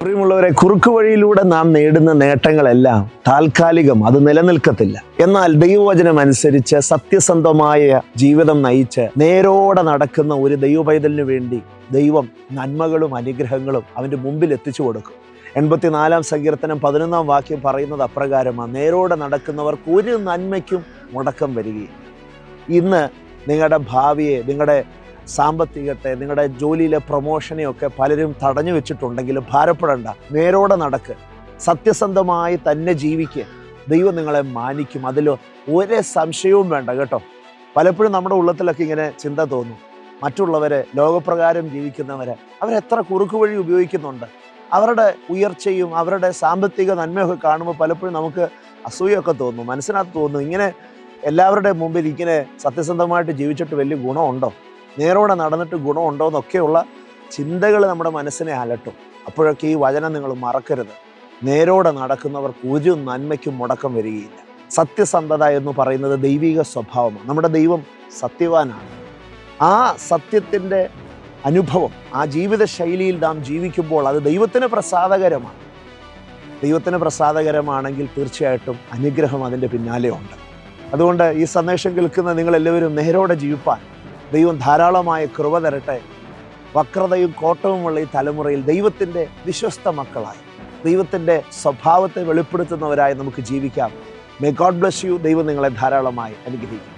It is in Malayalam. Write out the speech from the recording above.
പ്രിയമുള്ളവരെ, കുറുക്കു വഴിയിലൂടെ നാം നേടുന്ന നേട്ടങ്ങളെല്ലാം താൽക്കാലികം, അത് നിലനിൽക്കത്തില്ല. എന്നാൽ ദൈവവചനം അനുസരിച്ച് സത്യസന്ധമായ ജീവിതം നയിച്ച് നേരോടെ നടക്കുന്ന ഒരു ദൈവപൈതലിനു വേണ്ടി ദൈവം നന്മകളും അനുഗ്രഹങ്ങളും അവൻ്റെ മുമ്പിൽ എത്തിച്ചു കൊടുക്കും. 84-ാം സങ്കീർത്തനം 11-ാം വാക്യം പറയുന്നത് അപ്രകാരമാണ്: നേരോടെ നടക്കുന്നവർക്ക് ഒരു നന്മയ്ക്കും മുടക്കം വരികയില്ല. ഇന്ന് നിങ്ങളുടെ ഭാവിയെ, നിങ്ങളുടെ സാമ്പത്തികത്തെ, നിങ്ങളുടെ ജോലിയിലെ പ്രൊമോഷനെയൊക്കെ പലരും തടഞ്ഞു വെച്ചിട്ടുണ്ടെങ്കിലും ഭാരപ്പെടേണ്ട. നേരോടെ നടക്ക്, സത്യസന്ധമായി തന്നെ ജീവിക്കുക. ദൈവം നിങ്ങളെ മാനിക്കും, അതിൽ ഒരു സംശയവും വേണ്ട കേട്ടോ. പലപ്പോഴും നമ്മുടെ ഉള്ളത്തിലൊക്കെ ഇങ്ങനെ ചിന്ത തോന്നും: മറ്റുള്ളവരെ, ലോകപ്രകാരം ജീവിക്കുന്നവരെ, അവരെത്ര കുറുക്കു വഴി ഉപയോഗിക്കുന്നുണ്ട്. അവരുടെ ഉയർച്ചയും അവരുടെ സാമ്പത്തിക നന്മയൊക്കെ കാണുമ്പോൾ പലപ്പോഴും നമുക്ക് അസൂയൊക്കെ തോന്നും, മനസ്സിനകത്ത് തോന്നും, ഇങ്ങനെ എല്ലാവരുടെ മുമ്പിൽ ഇങ്ങനെ സത്യസന്ധമായിട്ട് ജീവിച്ചിട്ട് വലിയ ഗുണമുണ്ടോ, നേരോടെ നടന്നിട്ട് ഗുണമുണ്ടോ എന്നൊക്കെയുള്ള ചിന്തകൾ നമ്മുടെ മനസ്സിനെ അലട്ടും. അപ്പോഴൊക്കെ ഈ വചനം നിങ്ങൾ മറക്കരുത്: നേരോടെ നടക്കുന്നവർക്ക് ഒരു നന്മയ്ക്കും മുടക്കം വരികയില്ല. സത്യസന്ധത എന്ന് പറയുന്നത് ദൈവിക സ്വഭാവമാണ്. നമ്മുടെ ദൈവം സത്യവാനാണ്. ആ സത്യത്തിൻ്റെ അനുഭവം, ആ ജീവിത ശൈലിയിൽ നാം ജീവിക്കുമ്പോൾ അത് ദൈവത്തിന് പ്രസാദകരമാണ്. ദൈവത്തിന് പ്രസാദകരമാണെങ്കിൽ തീർച്ചയായിട്ടും അനുഗ്രഹം അതിൻ്റെ പിന്നാലെ ഉണ്ട്. അതുകൊണ്ട് ഈ സന്ദേശം കേൾക്കുന്ന നിങ്ങളെല്ലാവരും നേരോടെ ജീവിപ്പാൻ ദൈവം ധാരാളമായ കൃപ തരട്ടെ. വക്രതയും കോട്ടവുമുള്ള ഈ തലമുറയിൽ ദൈവത്തിൻ്റെ വിശ്വസ്ത മക്കളായി, ദൈവത്തിൻ്റെ സ്വഭാവത്തെ വെളിപ്പെടുത്തുന്നവരായി നമുക്ക് ജീവിക്കാം. May God bless you. ദൈവം നിങ്ങളെ ധാരാളമായി അനുഗ്രഹിക്കും.